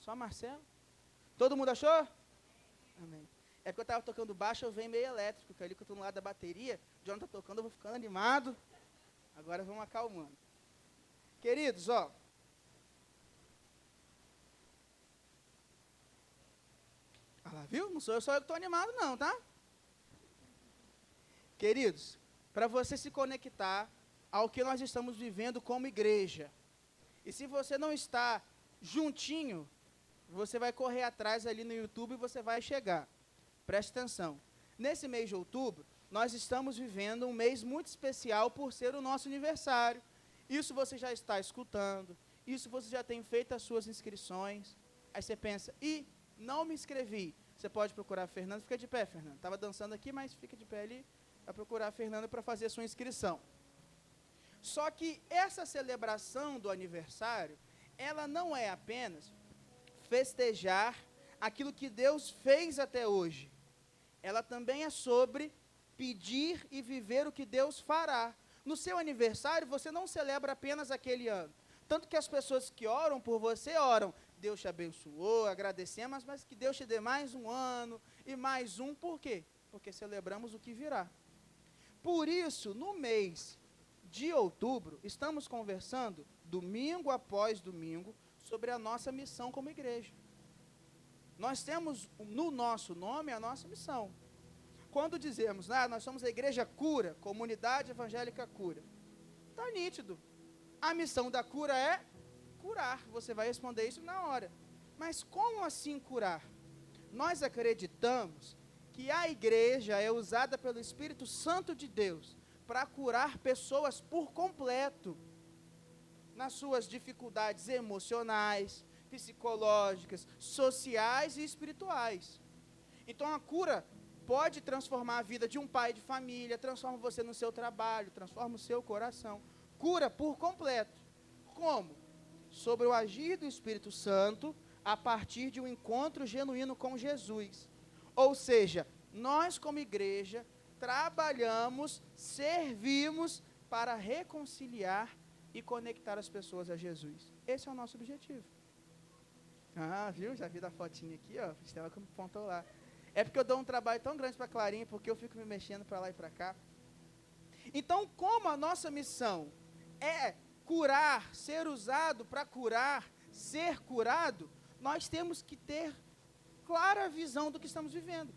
Só Marcelo? Todo mundo achou? Amém. É porque eu estava tocando baixo, eu venho meio elétrico, que ali que eu estou no lado da bateria, o John está tocando, eu vou ficando animado. Agora vamos acalmando. Queridos, ó. Ah lá, viu? Não sou eu só eu que estou animado não, tá? Queridos, para você se conectar ao que nós estamos vivendo como igreja, e se você não está juntinho, você vai correr atrás ali no YouTube e você vai chegar. Preste atenção. Nesse mês de outubro, nós estamos vivendo um mês muito especial por ser o nosso aniversário. Isso você já está escutando, isso você já tem feito as suas inscrições. Aí você pensa, não me inscrevi. Você pode procurar a Fernanda, fica de pé, Fernanda. Estava dançando aqui, mas fica de pé ali, para procurar a Fernanda para fazer a sua inscrição. Só que essa celebração do aniversário, ela não é apenas festejar aquilo que Deus fez até hoje. Ela também é sobre pedir e viver o que Deus fará. No seu aniversário, você não celebra apenas aquele ano. Tanto que as pessoas que oram por você, oram, Deus te abençoou, agradecemos, mas que Deus te dê mais um ano e mais um. Por quê? Porque celebramos o que virá. Por isso, no mês de outubro, estamos conversando, domingo após domingo, sobre a nossa missão como igreja. Nós temos no nosso nome a nossa missão. Quando dizemos, nós somos a igreja cura, comunidade evangélica cura, está nítido. A missão da cura é curar. Você vai responder isso na hora. Mas como assim curar? Nós acreditamos que a igreja é usada pelo Espírito Santo de Deus para curar pessoas por completo, nas suas dificuldades emocionais, psicológicas, sociais e espirituais. Então a cura pode transformar a vida de um pai de família, transforma você no seu trabalho, transforma o seu coração. Cura por completo. Como? Sobre o agir do Espírito Santo, a partir de um encontro genuíno com Jesus. Ou seja, nós como igreja trabalhamos, servimos para reconciliar e conectar as pessoas a Jesus. Esse é o nosso objetivo. Viu? Já vi da fotinha aqui, ó. Estela que apontou lá. É porque eu dou um trabalho tão grande para a Clarinha, porque eu fico me mexendo para lá e para cá. Então, como a nossa missão é curar, ser usado para curar, ser curado, nós temos que ter clara visão do que estamos vivendo.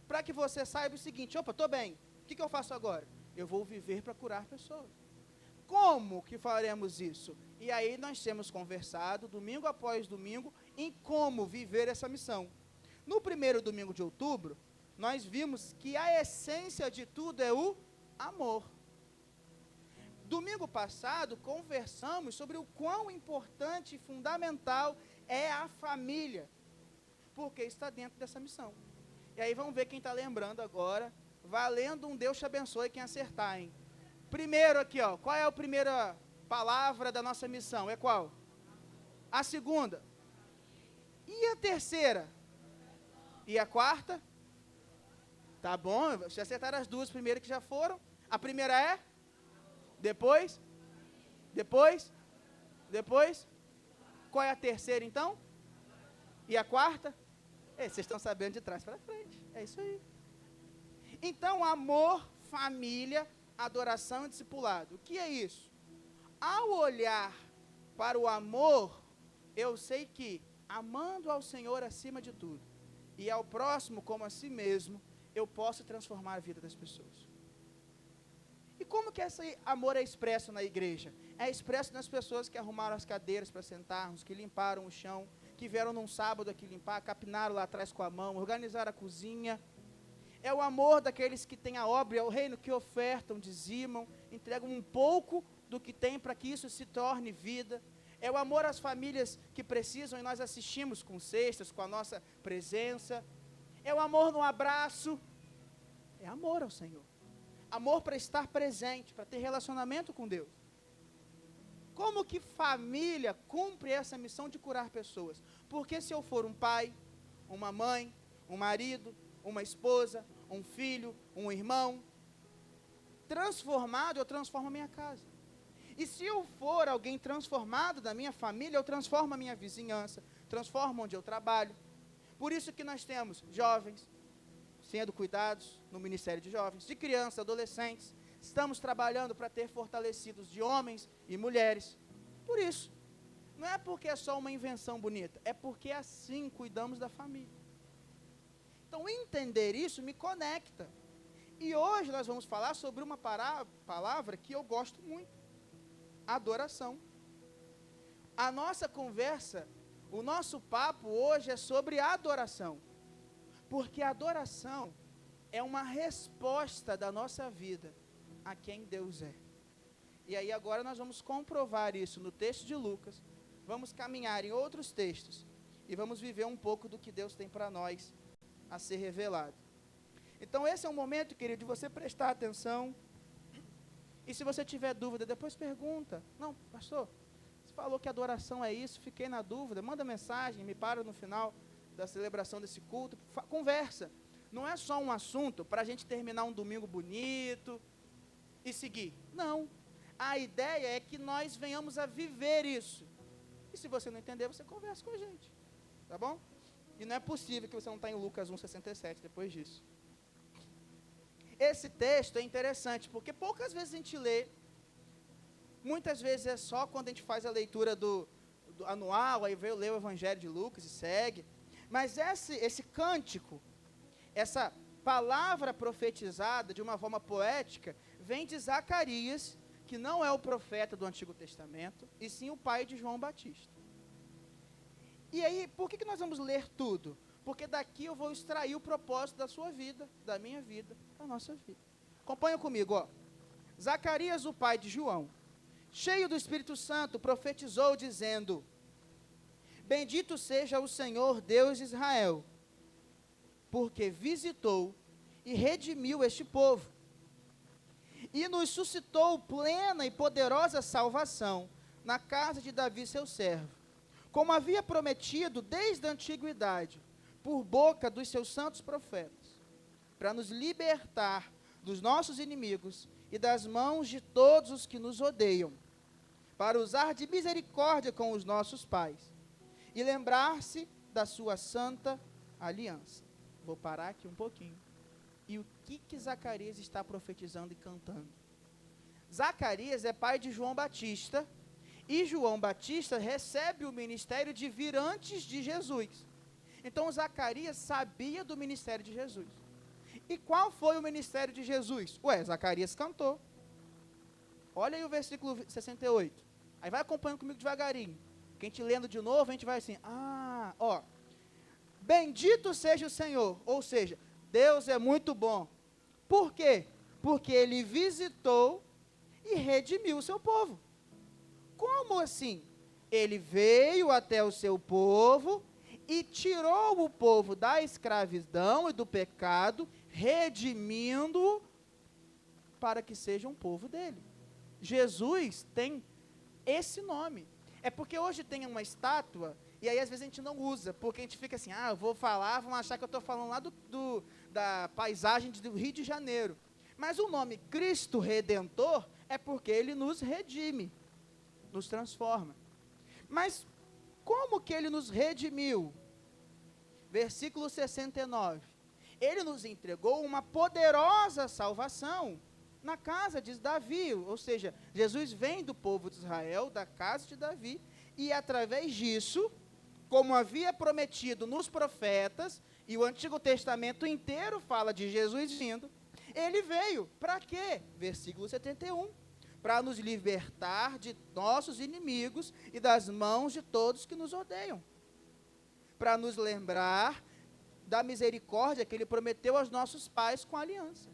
Para que você saiba o seguinte, estou bem, o que eu faço agora? Eu vou viver para curar pessoas. Como que faremos isso? E aí nós temos conversado, domingo após domingo, em como viver essa missão. No primeiro domingo de outubro, nós vimos que a essência de tudo é o amor. Domingo passado, conversamos sobre o quão importante e fundamental é a família, porque está dentro dessa missão. E aí vamos ver quem está lembrando agora, valendo um Deus te abençoe quem acertar, hein? Primeiro aqui, ó, qual é a primeira palavra da nossa missão? É qual? A segunda. E a terceira? E a quarta? Tá bom, vocês acertaram as duas primeiras que já foram. A primeira é? Depois? Depois? Depois? Qual é a terceira, então? E a quarta? Vocês estão sabendo de trás para frente. É isso aí. Então, amor, família, adoração e discipulado. O que é isso? Ao olhar para o amor, eu sei que, amando ao Senhor acima de tudo, e ao próximo como a si mesmo, eu posso transformar a vida das pessoas. E como que esse amor é expresso na igreja? É expresso nas pessoas que arrumaram as cadeiras para sentarmos, que limparam o chão, que vieram num sábado aqui limpar, capinaram lá atrás com a mão, organizaram a cozinha. É o amor daqueles que têm a obra, é o reino que ofertam, dizimam, entregam um pouco do que tem para que isso se torne vida. É o amor às famílias que precisam e nós assistimos com cestas, com a nossa presença. É o amor no abraço. É amor ao Senhor. Amor para estar presente, para ter relacionamento com Deus. Como que família cumpre essa missão de curar pessoas? Porque se eu for um pai, uma mãe, um marido, uma esposa, um filho, um irmão, transformado, eu transformo a minha casa. E se eu for alguém transformado da minha família, eu transformo a minha vizinhança, transformo onde eu trabalho. Por isso que nós temos jovens sendo cuidados no Ministério de Jovens, de crianças, adolescentes. Estamos trabalhando para ter fortalecidos de homens e mulheres. Por isso, não é porque é só uma invenção bonita, é porque assim cuidamos da família. Então, entender isso me conecta. E hoje nós vamos falar sobre uma palavra que eu gosto muito: adoração. A nossa conversa, o nosso papo hoje é sobre adoração. Porque a adoração é uma resposta da nossa vida a quem Deus é. E aí agora nós vamos comprovar isso no texto de Lucas, vamos caminhar em outros textos e vamos viver um pouco do que Deus tem para nós a ser revelado. Então esse é um momento, querido, de você prestar atenção. E se você tiver dúvida, depois pergunta. Não, pastor, você falou que adoração é isso, fiquei na dúvida. Manda mensagem, me para no final da celebração desse culto. Conversa. Não é só um assunto para a gente terminar um domingo bonito e seguir. Não. A ideia é que nós venhamos a viver isso. E se você não entender, você conversa com a gente. Tá bom? E não é possível que você não está em Lucas 1,67 depois disso. Esse texto é interessante, porque poucas vezes a gente lê, muitas vezes é só quando a gente faz a leitura do anual, aí veio ler o Evangelho de Lucas e segue, mas esse cântico, essa palavra profetizada de uma forma poética, vem de Zacarias, que não é o profeta do Antigo Testamento, e sim o pai de João Batista. E aí, por que nós vamos ler tudo? Porque daqui eu vou extrair o propósito da sua vida, da minha vida, da nossa vida. Acompanha comigo, ó. Zacarias, o pai de João, cheio do Espírito Santo, profetizou dizendo: Bendito seja o Senhor Deus de Israel, porque visitou e redimiu este povo, e nos suscitou plena e poderosa salvação na casa de Davi, seu servo, como havia prometido desde a antiguidade, por boca dos seus santos profetas, para nos libertar dos nossos inimigos e das mãos de todos os que nos odeiam, para usar de misericórdia com os nossos pais e lembrar-se da sua santa aliança. Vou parar aqui um pouquinho. E o que Zacarias está profetizando e cantando? Zacarias é pai de João Batista, e João Batista recebe o ministério de vir antes de Jesus. Então, Zacarias sabia do ministério de Jesus. E qual foi o ministério de Jesus? Zacarias cantou. Olha aí o versículo 68. Aí vai acompanhando comigo devagarinho. Que a gente lendo de novo, a gente vai assim, bendito seja o Senhor. Ou seja, Deus é muito bom. Por quê? Porque Ele visitou e redimiu o seu povo. Como assim? Ele veio até o seu povo e tirou o povo da escravidão e do pecado, redimindo-o para que seja um povo dele. Jesus tem esse nome. É porque hoje tem uma estátua, e aí às vezes a gente não usa, porque a gente fica assim, eu vou falar, vão achar que eu estou falando lá da paisagem do Rio de Janeiro. Mas o nome Cristo Redentor é porque Ele nos redime, nos transforma. Mas como que Ele nos redimiu? Versículo 69. Ele nos entregou uma poderosa salvação na casa de Davi, ou seja, Jesus vem do povo de Israel, da casa de Davi, e através disso, como havia prometido nos profetas, e o Antigo Testamento inteiro fala de Jesus vindo, ele veio, para quê? Versículo 71, para nos libertar de nossos inimigos e das mãos de todos que nos odeiam, para nos lembrar da misericórdia que Ele prometeu aos nossos pais com a aliança.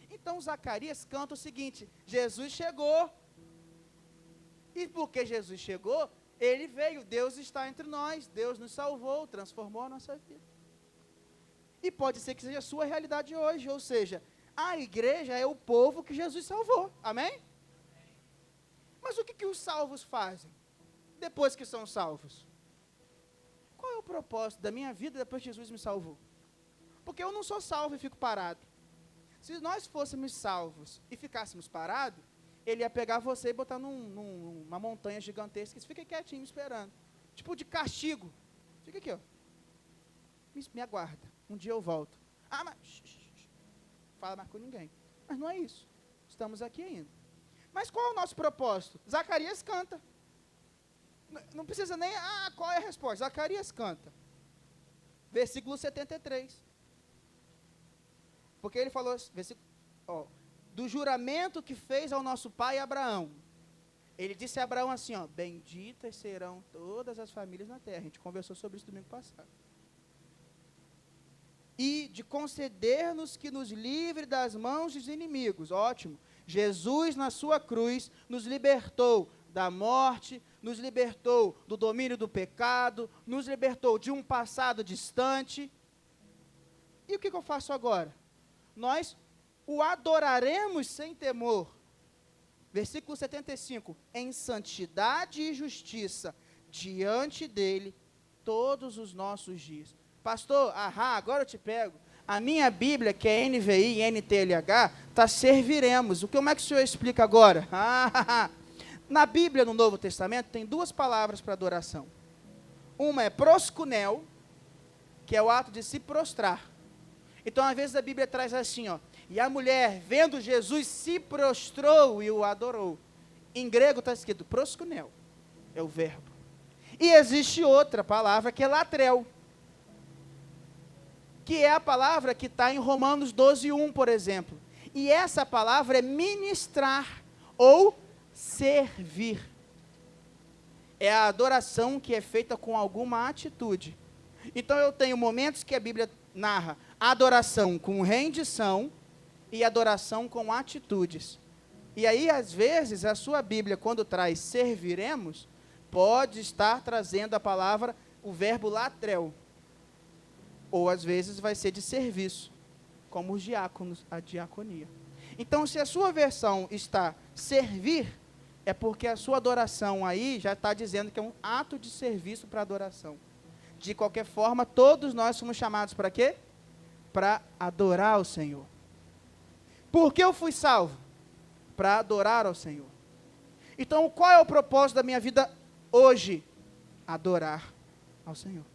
Então, Zacarias canta o seguinte: Jesus chegou. E porque Jesus chegou, Ele veio, Deus está entre nós, Deus nos salvou, transformou a nossa vida. E pode ser que seja a sua realidade hoje, ou seja, a igreja é o povo que Jesus salvou, amém? Mas o que os salvos fazem, depois que são salvos? Qual é o propósito da minha vida depois que Jesus me salvou? Porque eu não sou salvo e fico parado. Se nós fôssemos salvos e ficássemos parados, ele ia pegar você e botar numa montanha gigantesca, e fica quietinho esperando. Tipo de castigo. Fica aqui, ó. Me aguarda. Um dia eu volto. Ah, mas... Fala mais com ninguém. Mas não é isso. Estamos aqui ainda. Mas qual é o nosso propósito? Zacarias canta. Não precisa nem... qual é a resposta? Zacarias canta. Versículo 73. Porque ele falou... do juramento que fez ao nosso pai Abraão. Ele disse a Abraão assim, ó, benditas serão todas as famílias na terra. A gente conversou sobre isso domingo passado. E de conceder-nos que nos livre das mãos dos inimigos. Ótimo. Jesus, na sua cruz, nos libertou da morte, nos libertou do domínio do pecado, nos libertou de um passado distante. E o que eu faço agora? Nós o adoraremos sem temor. Versículo 75. Em santidade e justiça, diante dele, todos os nossos dias. Pastor, agora eu te pego. A minha Bíblia, que é NVI e NTLH, está serviremos. Como é que o senhor explica agora? Na Bíblia, no Novo Testamento, tem duas palavras para adoração. Uma é proskunel, que é o ato de se prostrar. Então, às vezes, a Bíblia traz assim, ó. E a mulher, vendo Jesus, se prostrou e o adorou. Em grego está escrito proskunel. É o verbo. E existe outra palavra, que é latrel. Que é a palavra que está em Romanos 12:1, por exemplo. E essa palavra é ministrar ou servir. É a adoração que é feita com alguma atitude. Então eu tenho momentos que a Bíblia narra adoração com rendição e adoração com atitudes. E aí, às vezes, a sua Bíblia, quando traz serviremos, pode estar trazendo a palavra, o verbo latrel. Ou, às vezes, vai ser de serviço, como os diáconos, a diaconia. Então, se a sua versão está servir, é porque a sua adoração aí já está dizendo que é um ato de serviço para adoração. De qualquer forma, todos nós somos chamados para quê? Para adorar o Senhor. Por que eu fui salvo? Para adorar ao Senhor. Então, qual é o propósito da minha vida hoje? Adorar ao Senhor.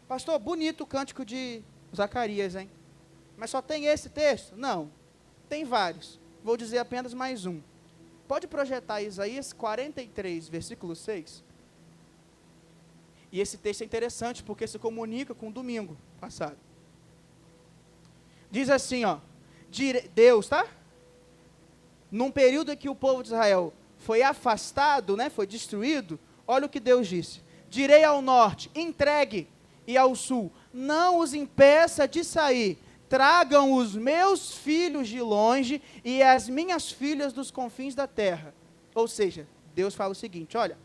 Pastor, bonito o cântico de Zacarias, hein? Mas só tem esse texto? Não, tem vários. Vou dizer apenas mais um. Pode projetar Isaías 43, versículo 6. E esse texto é interessante, porque se comunica com o domingo passado. Diz assim, ó. Deus, tá? Num período em que o povo de Israel foi afastado, né, foi destruído, olha o que Deus disse. Direi ao norte, entregue, e ao sul, não os impeça de sair. Tragam os meus filhos de longe e as minhas filhas dos confins da terra. Ou seja, Deus fala o seguinte, olha,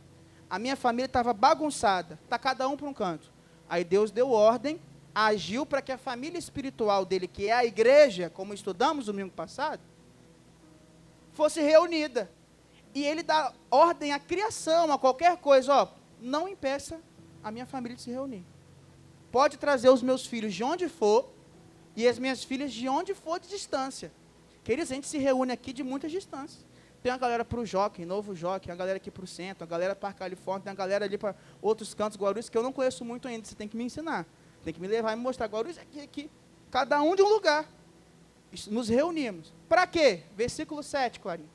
a minha família estava bagunçada, está cada um para um canto. Aí Deus deu ordem, agiu para que a família espiritual dele, que é a igreja, como estudamos no domingo passado, fosse reunida. E ele dá ordem à criação, a qualquer coisa, ó, não impeça a minha família de se reunir. Pode trazer os meus filhos de onde for, e as minhas filhas de onde for de distância. Queridos, a gente se reúne aqui de muitas distâncias. Tem uma galera para o Jockey, Novo Jockey, uma galera aqui para o centro, uma galera para a Califórnia, tem uma galera ali para outros cantos, Guarulhos, que eu não conheço muito ainda, você tem que me ensinar. Tem que me levar e me mostrar. Guarulhos aqui. Cada um de um lugar. Nos reunimos. Para quê? Versículo 7, Clarinha.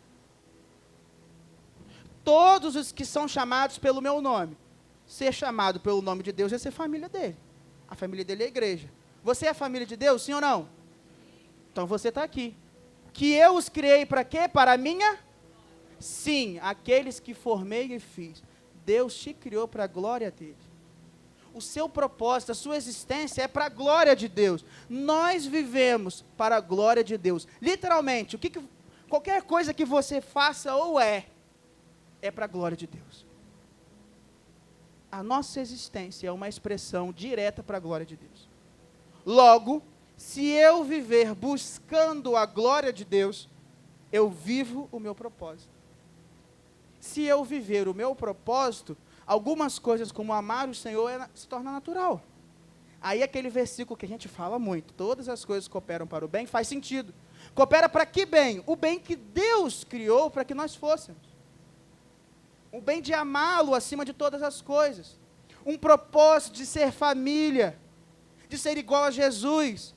Todos os que são chamados pelo meu nome. Ser chamado pelo nome de Deus é ser família dele. A família dele é a igreja. Você é a família de Deus, sim ou não? Então você está aqui. Que eu os criei para quê? Para a minha? Sim, aqueles que formei e fiz. Deus te criou para a glória dele. O seu propósito, a sua existência é para a glória de Deus. Nós vivemos para a glória de Deus. Literalmente, qualquer coisa que você faça ou é para a glória de Deus. A nossa existência é uma expressão direta para a glória de Deus. Logo, se eu viver buscando a glória de Deus, eu vivo o meu propósito. Se eu viver o meu propósito, algumas coisas como amar o Senhor se torna natural. Aí aquele versículo que a gente fala muito, todas as coisas cooperam para o bem, faz sentido. Coopera para que bem? O bem que Deus criou para que nós fôssemos. O bem de amá-lo acima de todas as coisas. Um propósito de ser família, de ser igual a Jesus.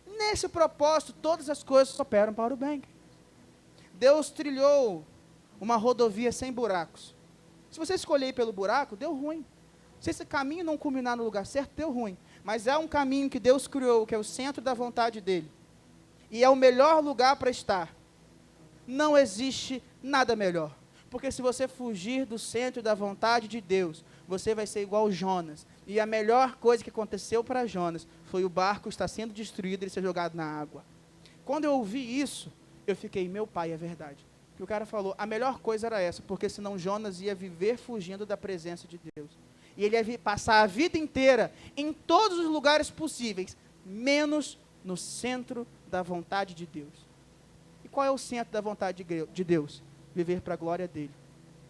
Nesse propósito, todas as coisas cooperam para o bem. Deus trilhou uma rodovia sem buracos. Se você escolher ir pelo buraco, deu ruim. Se esse caminho não culminar no lugar certo, deu ruim. Mas é um caminho que Deus criou, que é o centro da vontade dele. E é o melhor lugar para estar. Não existe nada melhor. Porque se você fugir do centro da vontade de Deus, você vai ser igual Jonas. E a melhor coisa que aconteceu para Jonas foi o barco estar sendo destruído e ele ser jogado na água. Quando eu ouvi isso, eu fiquei, meu pai, é verdade. Que o cara falou, a melhor coisa era essa, porque senão Jonas ia viver fugindo da presença de Deus. E ele ia passar a vida inteira em todos os lugares possíveis, menos no centro da vontade de Deus. E qual é o centro da vontade de Deus? Viver para a glória dele.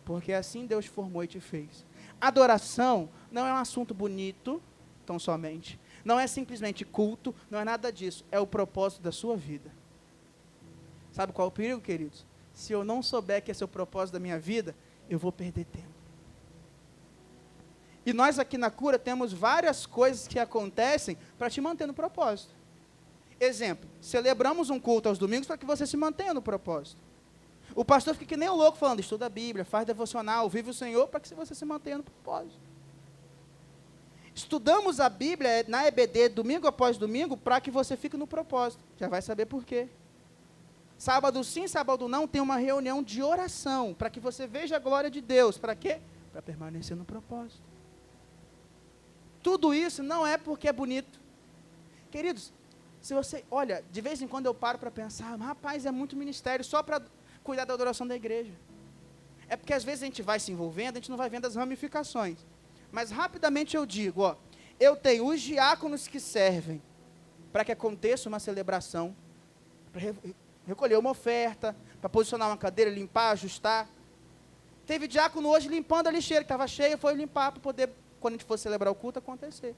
Porque assim Deus formou e te fez. Adoração não é um assunto bonito, tão somente. Não é simplesmente culto, não é nada disso. É o propósito da sua vida. Sabe qual é o perigo, queridos? Se eu não souber que esse é o propósito da minha vida, eu vou perder tempo. E nós aqui na Cura temos várias coisas que acontecem para te manter no propósito. Exemplo, celebramos um culto aos domingos para que você se mantenha no propósito. O pastor fica que nem o louco falando, estuda a Bíblia, faz devocional, vive o Senhor, para que você se mantenha no propósito. Estudamos a Bíblia na EBD, domingo após domingo, para que você fique no propósito. Já vai saber por quê. Sábado sim, sábado não, tem uma reunião de oração, para que você veja a glória de Deus. Para quê? Para permanecer no propósito. Tudo isso não é porque é bonito. Queridos, se você, olha, de vez em quando eu paro para pensar, rapaz, é muito ministério só para cuidar da adoração da igreja. É porque às vezes a gente vai se envolvendo, a gente não vai vendo as ramificações. Mas rapidamente eu digo, ó, eu tenho os diáconos que servem para que aconteça uma celebração, para recolher uma oferta, para posicionar uma cadeira, limpar, ajustar. Teve diácono hoje limpando a lixeira, que estava cheia, foi limpar para poder, quando a gente for celebrar o culto, acontecer.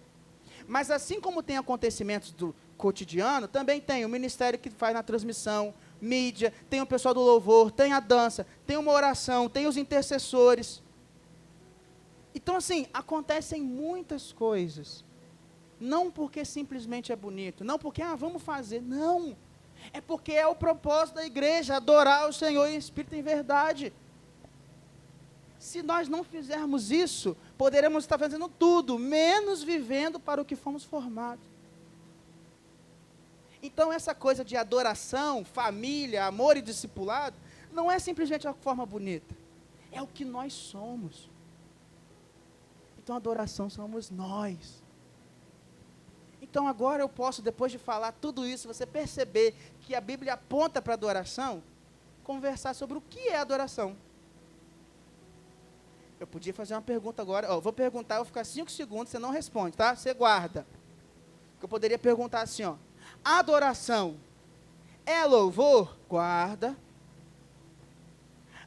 Mas assim como tem acontecimentos do cotidiano, também tem o ministério que faz na transmissão, mídia, tem o pessoal do louvor, tem a dança, tem uma oração, tem os intercessores. Então, assim, acontecem muitas coisas. Não porque simplesmente é bonito, não porque, vamos fazer, não. É porque é o propósito da igreja, adorar o Senhor em espírito e em verdade. Se nós não fizermos isso, poderemos estar fazendo tudo, menos vivendo para o que fomos formados. Então, essa coisa de adoração, família, amor e discipulado, não é simplesmente uma forma bonita. É o que nós somos. Então, adoração somos nós. Então, agora eu posso, depois de falar tudo isso, você perceber que a Bíblia aponta para a adoração, conversar sobre o que é adoração. Eu podia fazer uma pergunta agora, vou perguntar, eu vou ficar 5 segundos, você não responde, tá? Você guarda. Eu poderia perguntar assim, adoração é louvor? Guarda.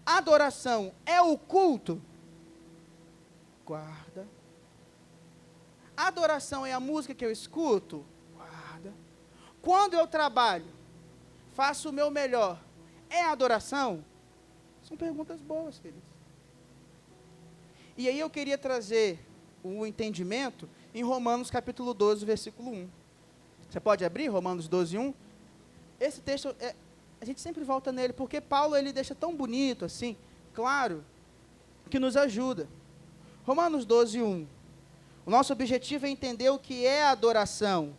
Adoração é o culto? Guarda. Adoração é a música que eu escuto? Guarda. Quando eu trabalho, faço o meu melhor, é adoração? São perguntas boas, queridos. E aí eu queria trazer o entendimento em Romanos capítulo 12, versículo 1. Você pode abrir Romanos 12, 1? Esse texto, a gente sempre volta nele, porque Paulo ele deixa tão bonito, assim, claro, que nos ajuda. Romanos 12, 1. O nosso objetivo é entender o que é adoração.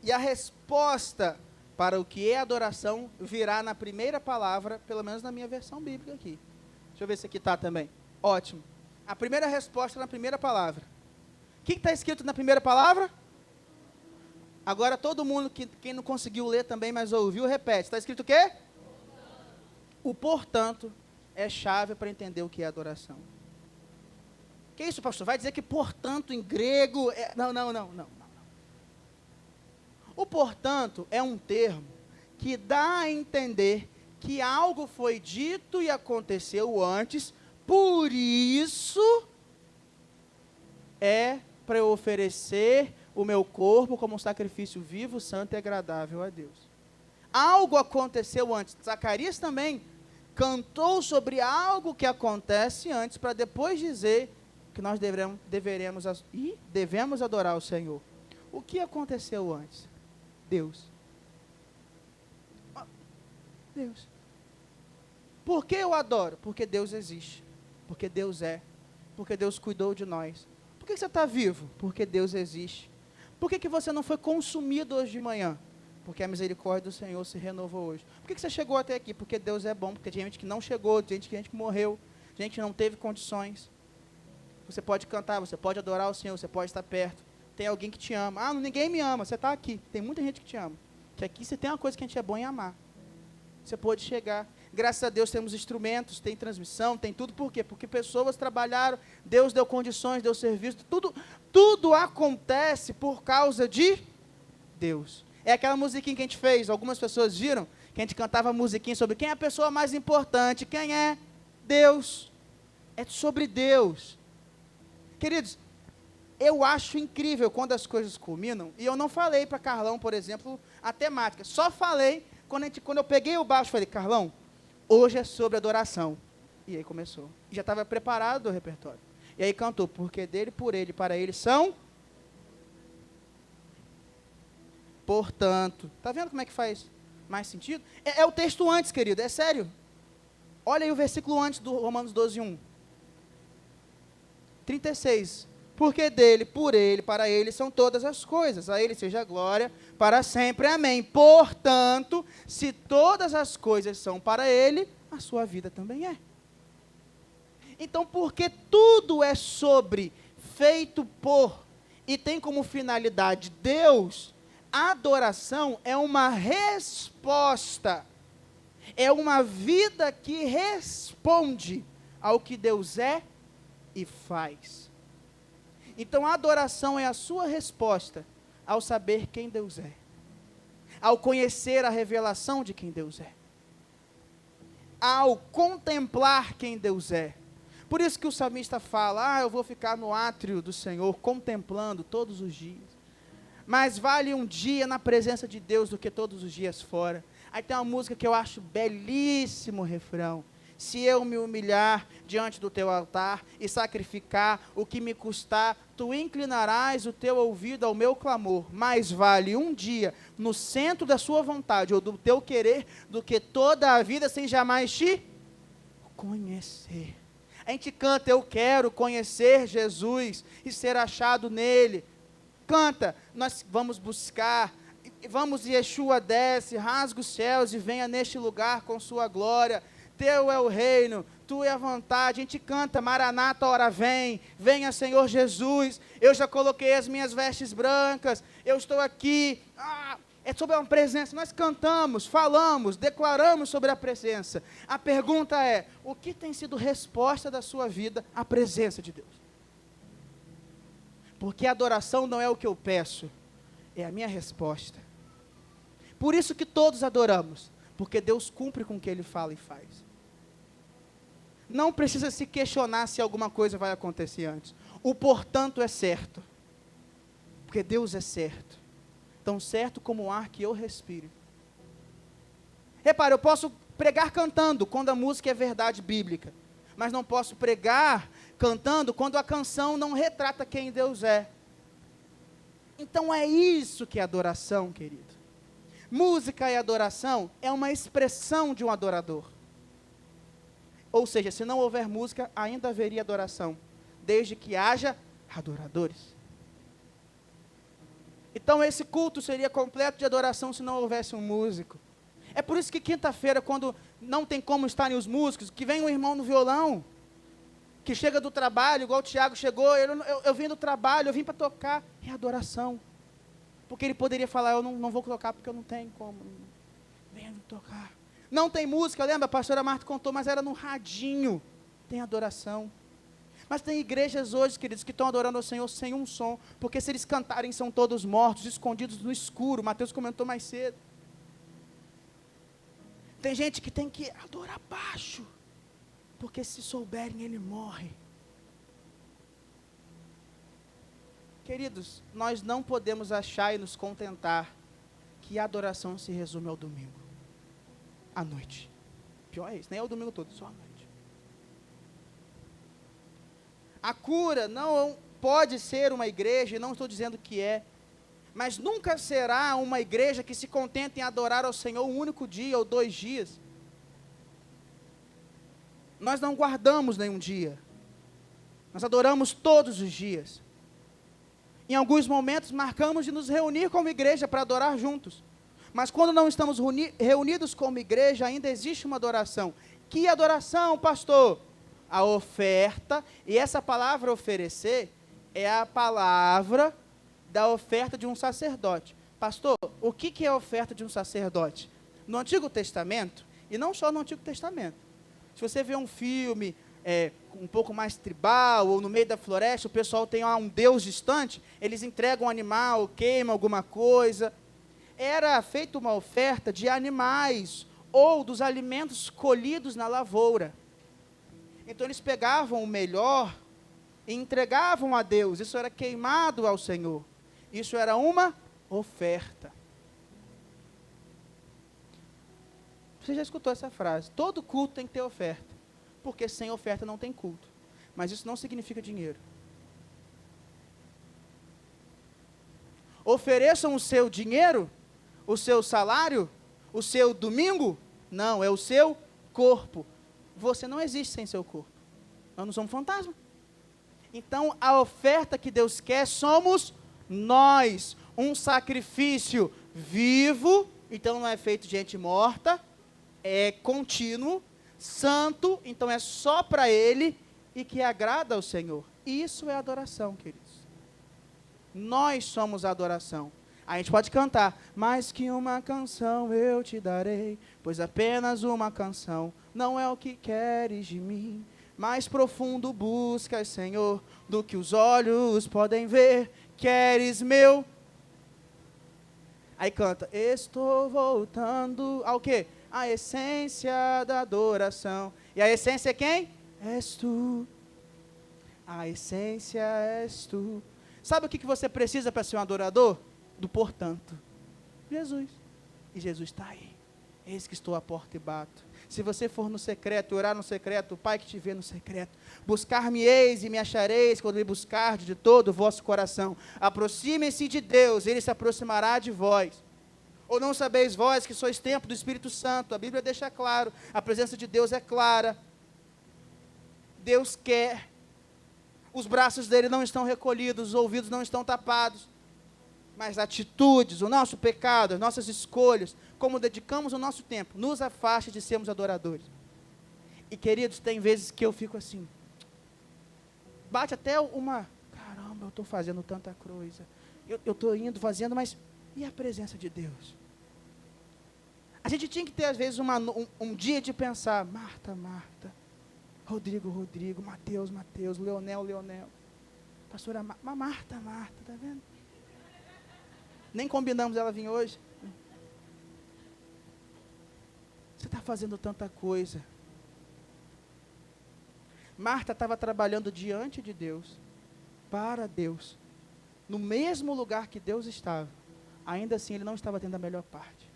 E a resposta para o que é adoração virá na primeira palavra, pelo menos na minha versão bíblica aqui. Deixa eu ver se aqui está também. Ótimo. A primeira resposta na primeira palavra. O que está escrito na primeira palavra? Agora todo mundo, quem não conseguiu ler também, mas ouviu, repete. Está escrito o quê? O portanto é chave para entender o que é adoração. Que isso, pastor? Vai dizer que portanto em grego... Não. O portanto é um termo que dá a entender que algo foi dito e aconteceu antes, por isso é para eu oferecer o meu corpo como um sacrifício vivo, santo e agradável a Deus. Algo aconteceu antes. Zacarias também cantou sobre algo que acontece antes, para depois dizer que nós devemos adorar o Senhor. O que aconteceu antes? Deus. Deus. Por que eu adoro? Porque Deus existe. Porque Deus é. Porque Deus cuidou de nós. Por que você está vivo? Porque Deus existe. Por que você não foi consumido hoje de manhã? Porque a misericórdia do Senhor se renovou hoje. Por que você chegou até aqui? Porque Deus é bom. Porque tem gente que não chegou, tem gente que morreu, gente que não teve condições. Você pode cantar, você pode adorar o Senhor, você pode estar perto. Tem alguém que te ama. Ah, ninguém me ama, você está aqui. Tem muita gente que te ama. Que aqui você tem uma coisa que a gente é bom em amar. Você pode chegar. Graças a Deus temos instrumentos, tem transmissão, tem tudo. Por quê? Porque pessoas trabalharam, Deus deu condições, deu serviço. Tudo acontece por causa de Deus. É aquela musiquinha que a gente fez, algumas pessoas viram, que a gente cantava musiquinha sobre quem é a pessoa mais importante. Quem é? Deus. É sobre Deus. Queridos, eu acho incrível quando as coisas culminam, e eu não falei para Carlão, por exemplo, a temática, só falei quando eu peguei o baixo, falei, Carlão, hoje é sobre adoração. E aí começou. Já estava preparado o repertório. E aí cantou, porque dele, por ele, para ele são... Portanto. Está vendo como é que faz mais sentido? É o texto antes, querido, é sério. Olha aí o versículo antes do Romanos 12, 1. 36. Porque dele, por ele, para ele são todas as coisas. A ele seja a glória para sempre. Amém. Portanto, se todas as coisas são para ele, a sua vida também é. Então, porque tudo é sobre, feito por, e tem como finalidade Deus, a adoração é uma resposta. É uma vida que responde ao que Deus é e faz. Então a adoração é a sua resposta ao saber quem Deus é, ao conhecer a revelação de quem Deus é, ao contemplar quem Deus é. Por isso que o salmista fala, eu vou ficar no átrio do Senhor, contemplando todos os dias. Mais vale um dia na presença de Deus do que todos os dias fora. Aí tem uma música que eu acho belíssimo refrão. Se eu me humilhar diante do teu altar e sacrificar o que me custar, tu inclinarás o teu ouvido ao meu clamor. Mais vale um dia no centro da sua vontade ou do teu querer do que toda a vida sem jamais te conhecer. A gente canta, eu quero conhecer Jesus e ser achado nele. Canta, nós vamos buscar, vamos, Yeshua desce, rasga os céus e venha neste lugar com sua glória. Teu é o reino, tu é a vontade. A gente canta, Maranata, ora vem, venha Senhor Jesus. Eu já coloquei as minhas vestes brancas, eu estou aqui. É sobre uma presença. Nós cantamos, falamos, declaramos sobre a presença. A pergunta é, o que tem sido resposta da sua vida à presença de Deus? Porque a adoração não é o que eu peço, é a minha resposta. Por isso que todos adoramos, porque Deus cumpre com o que Ele fala e faz. Não precisa se questionar se alguma coisa vai acontecer antes. O portanto é certo, porque Deus é certo. Tão certo como o ar que eu respiro. Repare, eu posso pregar cantando, quando a música é verdade bíblica, mas não posso pregar cantando quando a canção não retrata quem Deus é. Então é isso que é adoração, querido. Música e adoração é uma expressão de um adorador. Ou seja, se não houver música, ainda haveria adoração, desde que haja adoradores. Então esse culto seria completo de adoração se não houvesse um músico. É por isso que quinta-feira, quando não tem como estarem os músicos, que vem um irmão no violão, que chega do trabalho, igual o Tiago chegou, eu vim do trabalho, eu vim para tocar, é adoração. Porque ele poderia falar, eu não vou tocar porque eu não tenho como. Venha tocar. Não tem música, lembra? A pastora Marta contou, mas era no radinho. Tem adoração. Mas tem igrejas hoje, queridos, que estão adorando ao Senhor sem um som, porque se eles cantarem são todos mortos, escondidos no escuro. Mateus comentou mais cedo. Tem gente que tem que adorar baixo, porque se souberem ele morre. Queridos, nós não podemos achar e nos contentar que a adoração se resume ao domingo, à noite. Pior é isso, nem é o domingo todo, só à noite. A cura não pode ser uma igreja, e não estou dizendo que é, mas nunca será uma igreja que se contenta em adorar ao Senhor um único dia ou 2 dias. Nós não guardamos nenhum dia, nós adoramos todos os dias. Em alguns momentos marcamos de nos reunir como igreja para adorar juntos, mas quando não estamos reunidos como igreja, ainda existe uma adoração. Que adoração, pastor? A oferta, e essa palavra oferecer é a palavra da oferta de um sacerdote. Pastor, o que é a oferta de um sacerdote? No Antigo Testamento, e não só no Antigo Testamento, se você vê um filme um pouco mais tribal, ou no meio da floresta, o pessoal tem um deus distante, eles entregam um animal, queimam alguma coisa. Era feita uma oferta de animais, ou dos alimentos colhidos na lavoura. Então eles pegavam o melhor e entregavam a Deus. Isso era queimado ao Senhor. Isso era uma oferta. Você já escutou essa frase? Todo culto tem que ter oferta, porque sem oferta não tem culto. Mas isso não significa dinheiro. Ofereçam o seu dinheiro, o seu salário, o seu domingo? Não, é o seu corpo. Você não existe sem seu corpo. Nós não somos fantasma. Então, a oferta que Deus quer somos nós. Um sacrifício vivo, então não é feito de gente morta, é contínuo, santo, então é só para Ele, e que agrada ao Senhor. Isso é adoração, queridos. Nós somos a adoração. A gente pode cantar, mais que uma canção eu te darei, pois apenas uma canção não é o que queres de mim. Mais profundo buscas, Senhor, do que os olhos podem ver, queres meu. Aí canta, estou voltando ao quê? A essência da adoração. E a essência é quem? És tu. A essência és tu. Sabe o que você precisa para ser um adorador? Do portanto. Jesus. E Jesus está aí. Eis que estou à porta e bato. Se você for no secreto, orar no secreto, o Pai que te vê no secreto, buscar-me-eis e me achareis quando me buscardes de todo o vosso coração. Aproximem-se de Deus, Ele se aproximará de vós. Ou não sabeis vós que sois templo do Espírito Santo? A Bíblia deixa claro, a presença de Deus é clara. Deus quer. Os braços dele não estão recolhidos, os ouvidos não estão tapados. Mas atitudes, o nosso pecado, as nossas escolhas, como dedicamos o nosso tempo, nos afaste de sermos adoradores. E queridos, tem vezes que eu fico assim, bate até caramba, eu estou fazendo tanta coisa, eu estou indo, fazendo, mas e a presença de Deus? A gente tinha que ter às vezes um dia de pensar, Marta, Rodrigo, Mateus, Leonel, pastora Marta, tá vendo? Nem combinamos ela vir hoje. Você está fazendo tanta coisa. Marta estava trabalhando diante de Deus, para Deus, no mesmo lugar que Deus estava. Ainda assim, ele não estava tendo a melhor parte.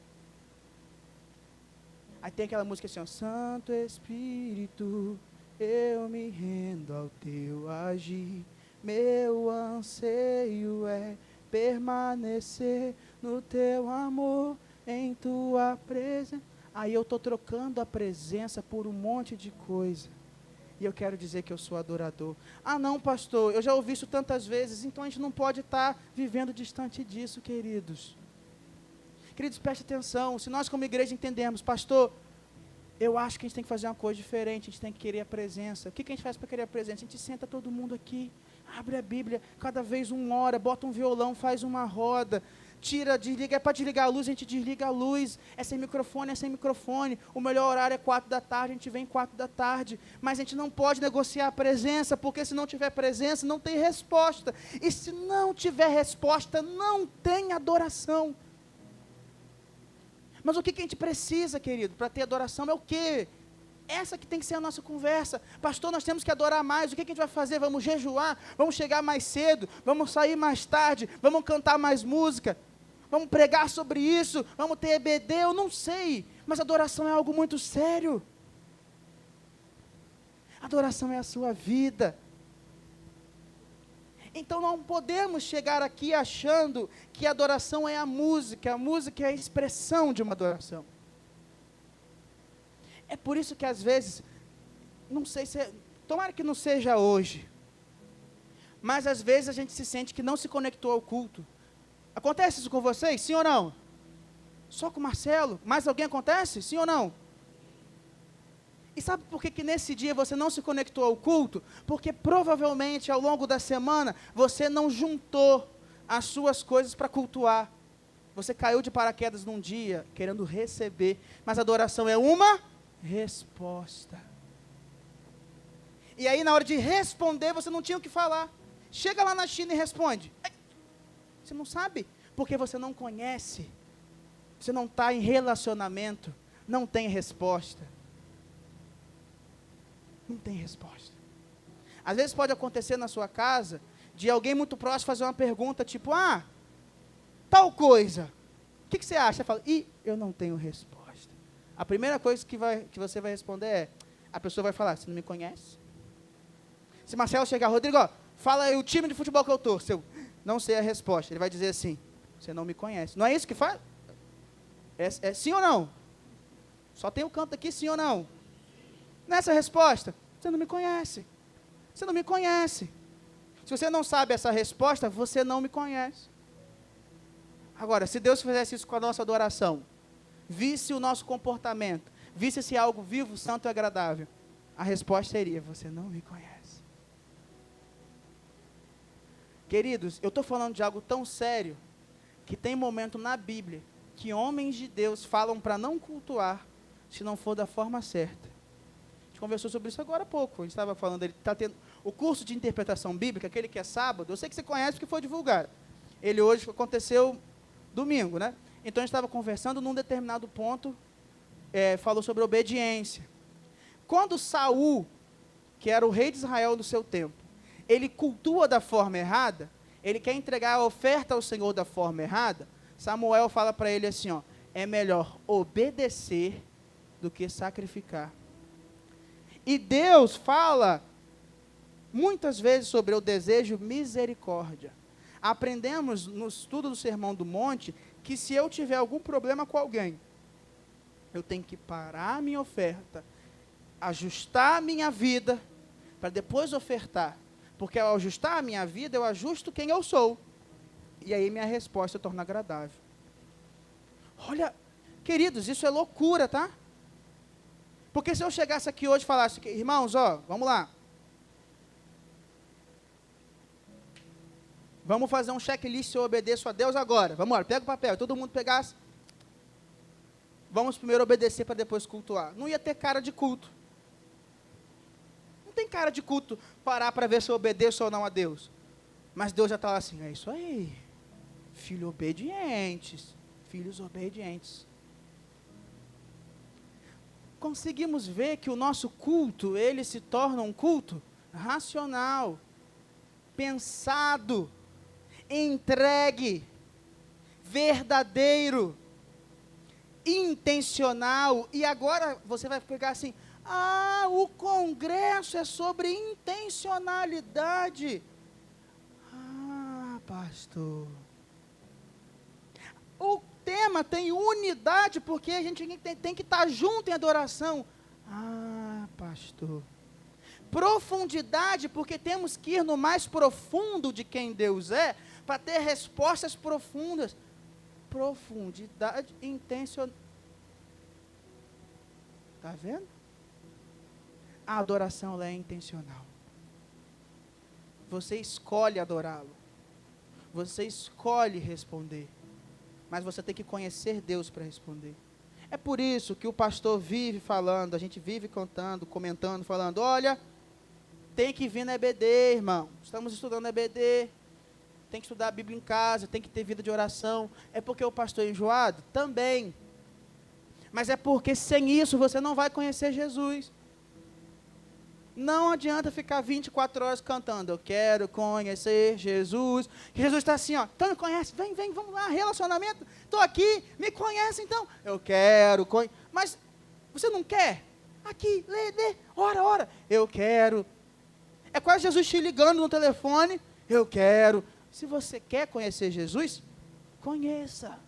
Aí tem aquela música assim, ó, Santo Espírito, eu me rendo ao teu agir, meu anseio é permanecer no teu amor, em tua presença. Aí eu estou trocando a presença por um monte de coisa. E eu quero dizer que eu sou adorador. Ah não, pastor, eu já ouvi isso tantas vezes, então a gente não pode estar vivendo distante disso, queridos. Queridos, preste atenção, se nós como igreja entendemos, pastor, eu acho que a gente tem que fazer uma coisa diferente, a gente tem que querer a presença. O que a gente faz para querer a presença? A gente senta todo mundo aqui, abre a Bíblia, cada vez 1 hora, bota um violão, faz uma roda, desliga, é para desligar a luz, a gente desliga a luz, é sem microfone, o melhor horário é 4 da tarde, a gente vem 4 da tarde, mas a gente não pode negociar a presença, porque se não tiver presença, não tem resposta, e se não tiver resposta, não tem adoração. Mas o que a gente precisa, querido, para ter adoração é o quê? Essa que tem que ser a nossa conversa. Pastor, nós temos que adorar mais. O que a gente vai fazer? Vamos jejuar? Vamos chegar mais cedo? Vamos sair mais tarde? Vamos cantar mais música? Vamos pregar sobre isso? Vamos ter EBD? Eu não sei. Mas adoração é algo muito sério. Adoração é a sua vida. Então não podemos chegar aqui achando que a adoração é a música é a expressão de uma adoração. É por isso que às vezes, não sei se, tomara que não seja hoje, mas às vezes a gente se sente que não se conectou ao culto. Acontece isso com vocês? Sim ou não? Só com o Marcelo? Mais alguém acontece? Sim ou não? E sabe por que nesse dia você não se conectou ao culto? Porque provavelmente ao longo da semana você não juntou as suas coisas para cultuar. Você caiu de paraquedas num dia querendo receber, mas a adoração é uma resposta. E aí na hora de responder você não tinha o que falar. Chega lá na China e responde. Você não sabe, porque você não conhece. Você não está em relacionamento, não tem resposta. Não tem resposta. Às vezes pode acontecer na sua casa, de alguém muito próximo fazer uma pergunta, tipo, tal coisa, o que você acha? Você fala, eu não tenho resposta. A primeira coisa que você vai responder é, a pessoa vai falar, você não me conhece? Se Marcelo chegar, Rodrigo, fala aí o time de futebol que eu torço. Eu não sei a resposta. Ele vai dizer assim, você não me conhece. Não é isso que faz? É sim ou não? Só tem o canto aqui, sim ou não? Nessa resposta, você não me conhece. Você não me conhece. Se você não sabe essa resposta, você não me conhece. Agora, se Deus fizesse isso com a nossa adoração, visse o nosso comportamento, visse se algo vivo, santo e agradável, a resposta seria, você não me conhece. Queridos, eu estou falando de algo tão sério, que tem momento na Bíblia, que homens de Deus falam para não cultuar, se não for da forma certa. A gente conversou sobre isso agora há pouco. A gente estava falando, ele está tendo o curso de interpretação bíblica, aquele que é sábado, eu sei que você conhece porque foi divulgado. Ele hoje aconteceu domingo, né? Então a gente estava conversando num determinado ponto, falou sobre obediência. Quando Saul, que era o rei de Israel no seu tempo, ele cultua da forma errada, ele quer entregar a oferta ao Senhor da forma errada, Samuel fala para ele assim, é melhor obedecer do que sacrificar. E Deus fala muitas vezes sobre o desejo misericórdia. Aprendemos no estudo do Sermão do Monte que se eu tiver algum problema com alguém, eu tenho que parar a minha oferta, ajustar a minha vida, para depois ofertar. Porque ao ajustar a minha vida, eu ajusto quem eu sou. E aí minha resposta torna agradável. Olha, queridos, isso é loucura, tá? Porque se eu chegasse aqui hoje e falasse, irmãos, vamos lá. Vamos fazer um checklist se eu obedeço a Deus agora. Vamos lá, pega o papel, todo mundo pegasse. Vamos primeiro obedecer para depois cultuar. Não ia ter cara de culto. Não tem cara de culto parar para ver se eu obedeço ou não a Deus. Mas Deus já está lá assim, é isso aí. Filhos obedientes. Filhos obedientes. Conseguimos ver que o nosso culto, ele se torna um culto racional, pensado, entregue, verdadeiro, intencional. E agora você vai pegar assim, o congresso é sobre intencionalidade. Pastor. O tema tem unidade, porque a gente tem que estar junto em adoração. Pastor. Profundidade, porque temos que ir no mais profundo de quem Deus é, para ter respostas profundas. Profundidade, intencional. Está vendo? A adoração ela é intencional. Você escolhe adorá-lo. Você escolhe responder. Mas você tem que conhecer Deus para responder. É por isso que o pastor vive falando, a gente vive comentando, falando, olha, tem que vir na EBD, irmão. Estamos estudando EBD. Tem que estudar a Bíblia em casa, tem que ter vida de oração. É porque o pastor é enjoado? Também. Mas é porque sem isso você não vai conhecer Jesus. Não adianta ficar 24 horas cantando, eu quero conhecer Jesus. Jesus está assim, ó, então me conhece, vem, vamos lá, relacionamento, estou aqui, me conhece então. Eu quero conhecer, mas você não quer? Aqui, lê, ora, eu quero. É quase Jesus te ligando no telefone, eu quero. Se você quer conhecer Jesus, conheça.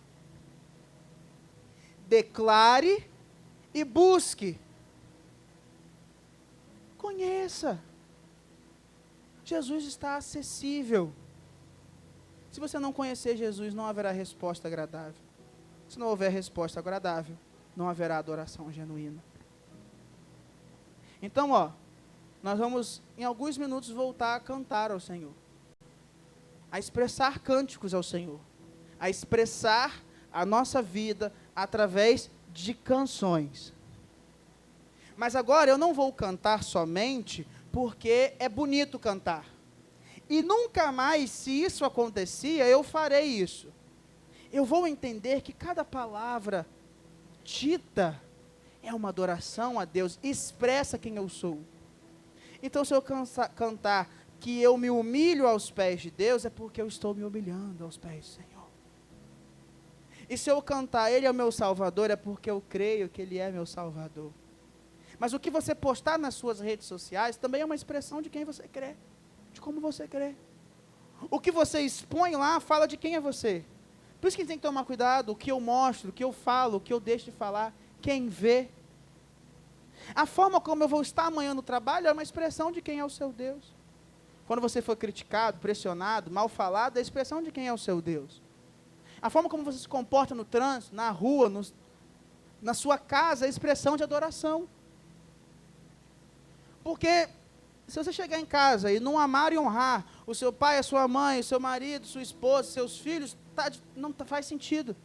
Declare e busque. Conheça. Jesus está acessível. Se você não conhecer Jesus, não haverá resposta agradável. Se não houver resposta agradável, não haverá adoração genuína. Então, nós vamos, em alguns minutos, voltar a cantar ao Senhor. A expressar cânticos ao Senhor. A expressar a nossa vida através de canções. Mas agora eu não vou cantar somente porque é bonito cantar. E nunca mais, se isso acontecia, eu farei isso. Eu vou entender que cada palavra dita é uma adoração a Deus, expressa quem eu sou. Então, se eu cantar que eu me humilho aos pés de Deus, é porque eu estou me humilhando aos pés do Senhor. E se eu cantar Ele é o meu Salvador, é porque eu creio que Ele é meu Salvador. Mas o que você postar nas suas redes sociais também é uma expressão de quem você crê, de como você crê. O que você expõe lá fala de quem é você. Por isso que tem que tomar cuidado, o que eu mostro, o que eu falo, o que eu deixo de falar, quem vê. A forma como eu vou estar amanhã no trabalho é uma expressão de quem é o seu Deus. Quando você for criticado, pressionado, mal falado, é a expressão de quem é o seu Deus. A forma como você se comporta no trânsito, na rua, na sua casa, é a expressão de adoração. Porque se você chegar em casa e não amar e honrar o seu pai, a sua mãe, o seu marido, sua esposa, seus filhos, não faz sentido.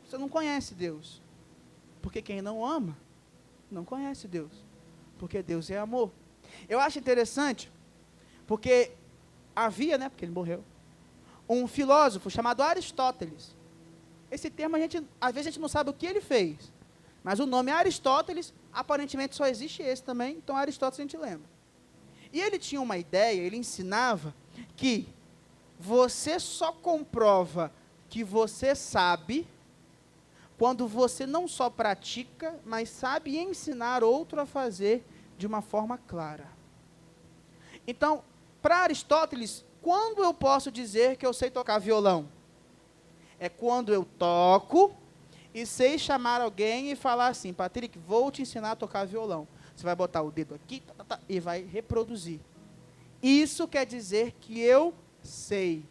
Você não conhece Deus. Porque quem não ama, não conhece Deus. Porque Deus é amor. Eu acho interessante, porque havia, porque ele morreu, um filósofo chamado Aristóteles. Esse termo, às vezes a gente não sabe o que ele fez. Mas o nome Aristóteles, aparentemente só existe esse também, então Aristóteles a gente lembra. E ele tinha uma ideia, ele ensinava que você só comprova que você sabe quando você não só pratica, mas sabe ensinar outro a fazer de uma forma clara. Então, para Aristóteles, quando eu posso dizer que eu sei tocar violão? É quando eu toco e sei chamar alguém e falar assim, Patrick, vou te ensinar a tocar violão. Você vai botar o dedo aqui e vai reproduzir. Isso quer dizer que eu sei.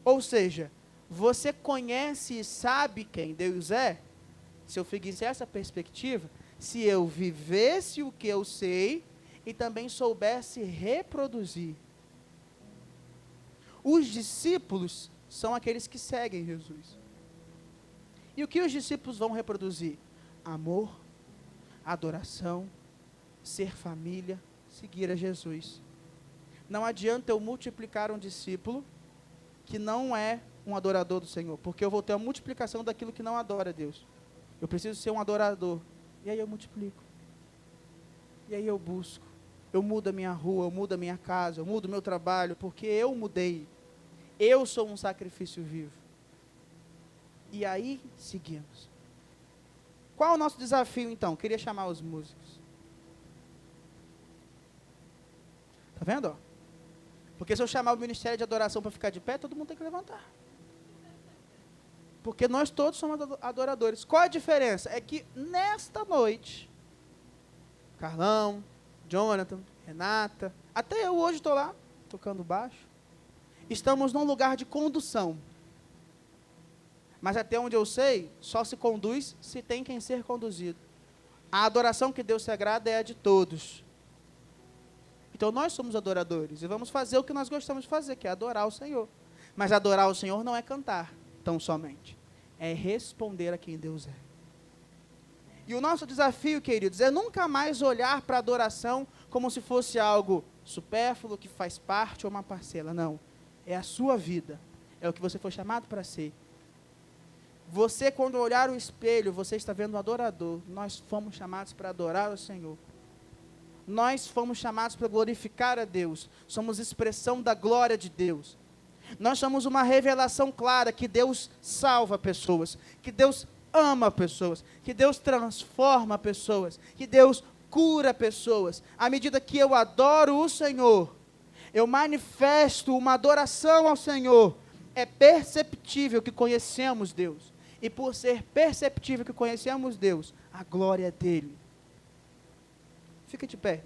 Ou seja, você conhece e sabe quem Deus é? Se eu fizesse essa perspectiva, se eu vivesse o que eu sei e também soubesse reproduzir. Os discípulos são aqueles que seguem Jesus. E o que os discípulos vão reproduzir? Amor, adoração, ser família, seguir a Jesus. Não adianta eu multiplicar um discípulo que não é um adorador do Senhor, porque eu vou ter a multiplicação daquilo que não adora a Deus. Eu preciso ser um adorador. E aí eu multiplico. E aí eu busco. Eu mudo a minha rua, eu mudo a minha casa, eu mudo o meu trabalho, porque eu mudei. Eu sou um sacrifício vivo. E aí, seguimos. Qual é o nosso desafio, então? Queria chamar os músicos. Tá vendo? Porque se eu chamar o ministério de adoração para ficar de pé, todo mundo tem que levantar. Porque nós todos somos adoradores. Qual a diferença? É que nesta noite, Carlão, Jonathan, Renata, até eu hoje estou lá, tocando baixo, estamos num lugar de condução. Mas até onde eu sei, só se conduz se tem quem ser conduzido. A adoração que Deus se agrada é a de todos. Então nós somos adoradores e vamos fazer o que nós gostamos de fazer, que é adorar o Senhor. Mas adorar o Senhor não é cantar tão somente. É responder a quem Deus é. E o nosso desafio, queridos, é nunca mais olhar para a adoração como se fosse algo supérfluo, que faz parte ou uma parcela. Não. É a sua vida. É o que você foi chamado para ser. Você, quando olhar o espelho, você está vendo um adorador. Nós fomos chamados para adorar o Senhor. Nós fomos chamados para glorificar a Deus. Somos expressão da glória de Deus. Nós somos uma revelação clara que Deus salva pessoas, que Deus ama pessoas, que Deus transforma pessoas, que Deus cura pessoas. À medida que eu adoro o Senhor, eu manifesto uma adoração ao Senhor. É perceptível que conhecemos Deus. E por ser perceptível que conhecemos Deus, a glória é dele. Fica de pé.